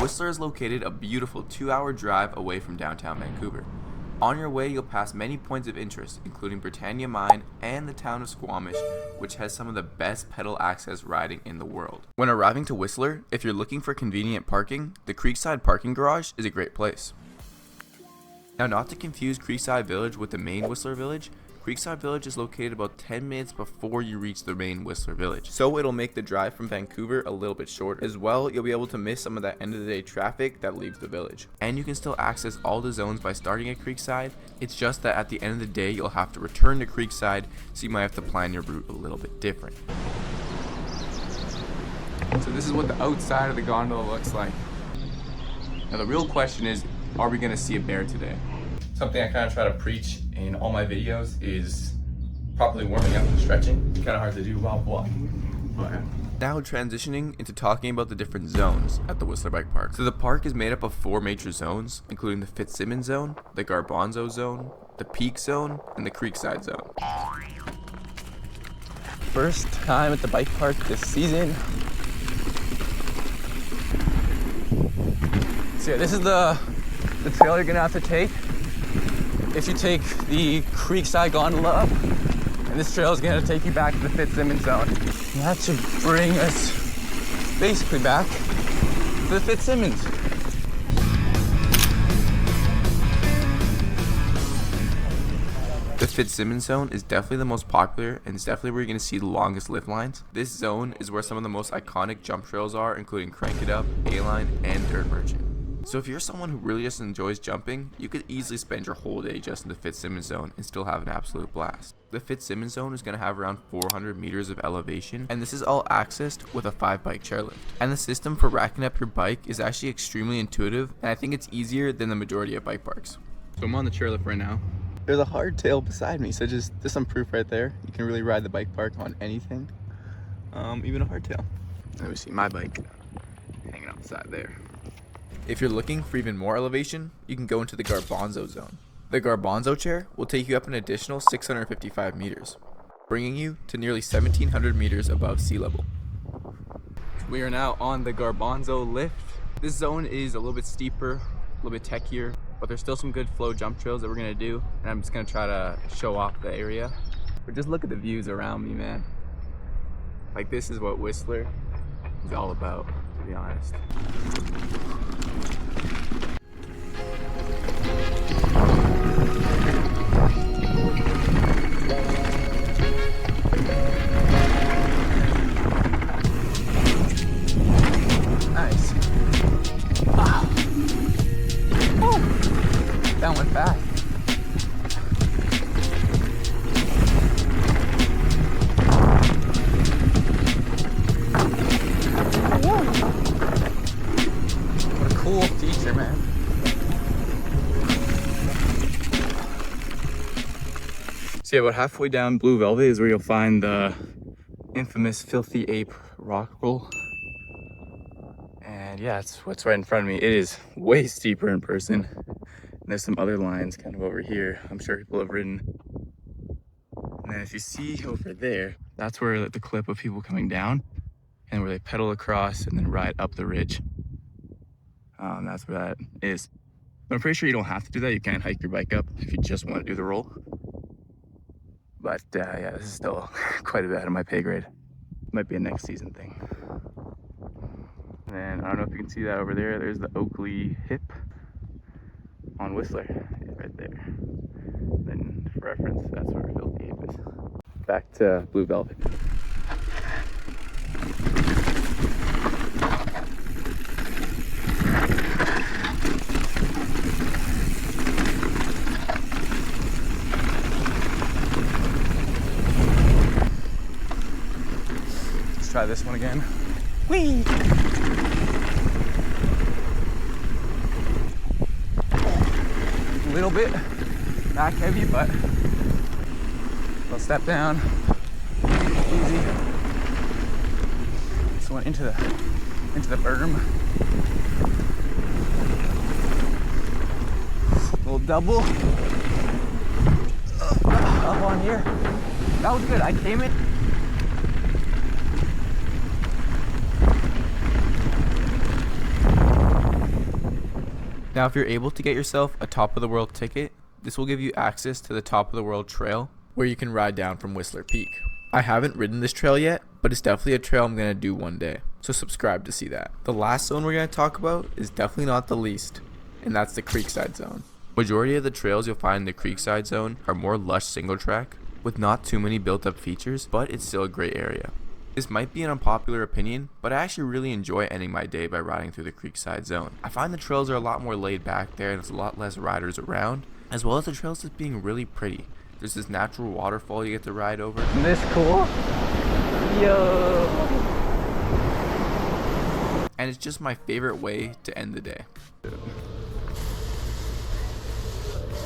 Whistler is located a beautiful 2-hour drive away from downtown Vancouver. On your way, you'll pass many points of interest, including Britannia Mine and the town of Squamish, which has some of the best pedal access riding in the world. When arriving to Whistler, if you're looking for convenient parking, the Creekside parking garage is a great place. Now, not to confuse Creekside Village with the main Whistler Village, Creekside Village is located about 10 minutes before you reach the main Whistler Village. So it'll make the drive from Vancouver a little bit shorter. As well, you'll be able to miss some of that end of the day traffic that leaves the village. And you can still access all the zones by starting at Creekside. It's just that at the end of the day, you'll have to return to Creekside, so you might have to plan your route a little bit different. So this is what the outside of the gondola looks like. Now the real question is, are we gonna see a bear today? Something I kind of try to preach in all my videos is properly warming up and stretching. It's kind of hard to do while walking. But now transitioning into talking about the different zones at the Whistler Bike Park. So the park is made up of 4 major zones, including the Fitzsimmons zone, the Garbanzo zone, the Peak zone, and the Creekside zone. First time at the bike park this season. So yeah, this is the trail you're gonna have to take if you take the Creekside gondola up, and this trail is gonna take you back to the Fitzsimmons zone. And that should bring us basically back to the Fitzsimmons. The Fitzsimmons zone is definitely the most popular, and it's definitely where you're going to see the longest lift lines. This zone is where some of the most iconic jump trails are, including Crank It Up, A-Line, and Dirt Merchant. So if you're someone who really just enjoys jumping, you could easily spend your whole day just in the Fitzsimmons zone and still have an absolute blast. The Fitzsimmons zone is going to have around 400 meters of elevation, and this is all accessed with a 5-bike chairlift. And the system for racking up your bike is actually extremely intuitive, and I think it's easier than the majority of bike parks. So I'm on the chairlift right now. There's a hardtail beside me, so just some proof right there. You can really ride the bike park on anything, even a hardtail. Let me see my bike hanging out the side there. If you're looking for even more elevation, you can go into the Garbanzo zone. The Garbanzo chair will take you up an additional 655 meters, bringing you to nearly 1,700 meters above sea level. We are now on the Garbanzo lift. This zone is a little bit steeper, a little bit techier, but there's still some good flow jump trails that we're gonna do, and I'm just gonna try to show off the area. But just look at the views around me, man. Like, this is what Whistler is all about, to be honest. Nice. Wow. Woo. That went fast. What a cool feature, man. So yeah, about halfway down Blue Velvet is where you'll find the infamous Filthy Ape rock roll. And yeah, it's what's right in front of me. It is way steeper in person. And there's some other lines kind of over here I'm sure people have ridden. And then if you see over there, that's where the clip of people coming down and where they pedal across and then ride up the ridge. That's where that is. But I'm pretty sure you don't have to do that. You can hike your bike up if you just want to do the roll. But yeah, this is still quite a bit out of my pay grade. Might be a next season thing. And then I don't know if you can see that over there. There's the Oakley hip on Whistler, right there. And then for reference, that's where Filthy Ape is. Back to Blue Velvet. Let's try this one again. Whee! A little bit back heavy, but I'll step down. Easy. This one into the berm. Little double. Up on here. That was good. I came in. Now if you're able to get yourself a top of the world ticket, this will give you access to the top of the world trail where you can ride down from Whistler Peak. I haven't ridden this trail yet, but it's definitely a trail I'm going to do one day, so subscribe to see that. The last zone we're going to talk about is definitely not the least, and that's the Creekside zone. Majority of the trails you'll find in the Creekside zone are more lush single track with not too many built up features, but it's still a great area. This might be an unpopular opinion, but I actually really enjoy ending my day by riding through the Creekside zone. I find the trails are a lot more laid back there and there's a lot less riders around, as well as the trails just being really pretty. There's this natural waterfall you get to ride over. Isn't this cool? Yo! And it's just my favorite way to end the day.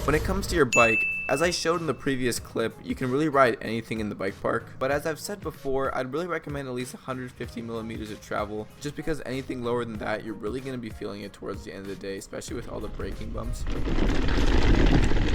When it comes to your bike, as I showed in the previous clip, you can really ride anything in the bike park, but as I've said before, I'd really recommend at least 150 millimeters of travel, just because anything lower than that, you're really going to be feeling it towards the end of the day, especially with all the braking bumps.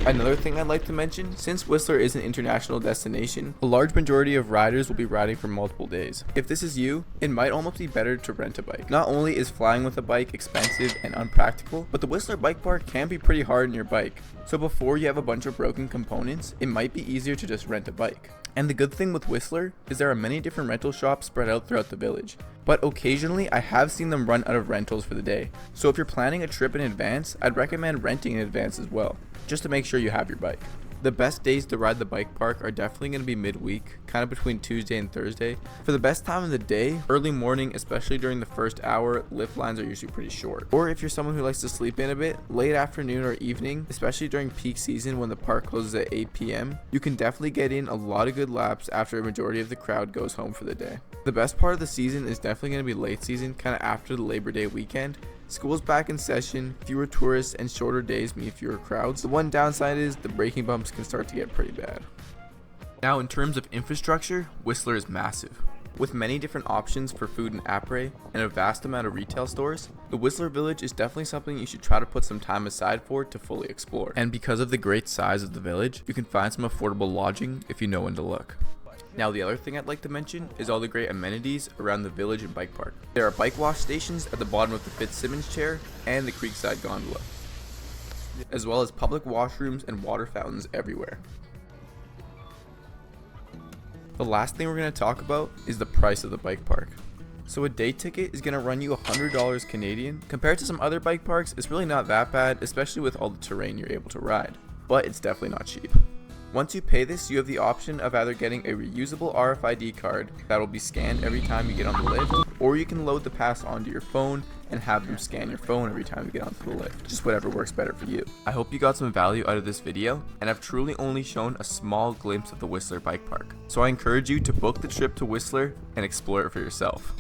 Another thing I'd like to mention, since Whistler is an international destination, a large majority of riders will be riding for multiple days. If this is you, it might almost be better to rent a bike. Not only is flying with a bike expensive and unpractical, but the Whistler bike park can be pretty hard on your bike. So before you have a bunch of broken components, it might be easier to just rent a bike. And the good thing with Whistler is there are many different rental shops spread out throughout the village, but occasionally I have seen them run out of rentals for the day. So if you're planning a trip in advance, I'd recommend renting in advance as well, just to make sure you have your bike. The best days to ride the bike park are definitely going to be midweek, kind of between Tuesday and Thursday. For the best time of the day, early morning, especially during the first hour, lift lines are usually pretty short. Or if you're someone who likes to sleep in a bit, late afternoon or evening, especially during peak season when the park closes at 8 p.m, you can definitely get in a lot of good laps after a majority of the crowd goes home for the day. The best part of the season is definitely going to be late season, kind of after the Labor Day weekend. School's back in session, fewer tourists and shorter days mean fewer crowds. The one downside is the braking bumps can start to get pretty bad. Now in terms of infrastructure, Whistler is massive. With many different options for food and après and a vast amount of retail stores, the Whistler Village is definitely something you should try to put some time aside for to fully explore. And because of the great size of the village, you can find some affordable lodging if you know when to look. Now the other thing I'd like to mention is all the great amenities around the village and bike park. There are bike wash stations at the bottom of the Fitzsimmons chair and the Creekside gondola, as well as public washrooms and water fountains everywhere. The last thing we're going to talk about is the price of the bike park. So a day ticket is going to run you $100 Canadian. Compared to some other bike parks, it's really not that bad, especially with all the terrain you're able to ride, but it's definitely not cheap. Once you pay this, you have the option of either getting a reusable RFID card that will be scanned every time you get on the lift, or you can load the pass onto your phone and have them scan your phone every time you get onto the lift. Just whatever works better for you. I hope you got some value out of this video, and I've truly only shown a small glimpse of the Whistler Bike Park. So I encourage you to book the trip to Whistler and explore it for yourself.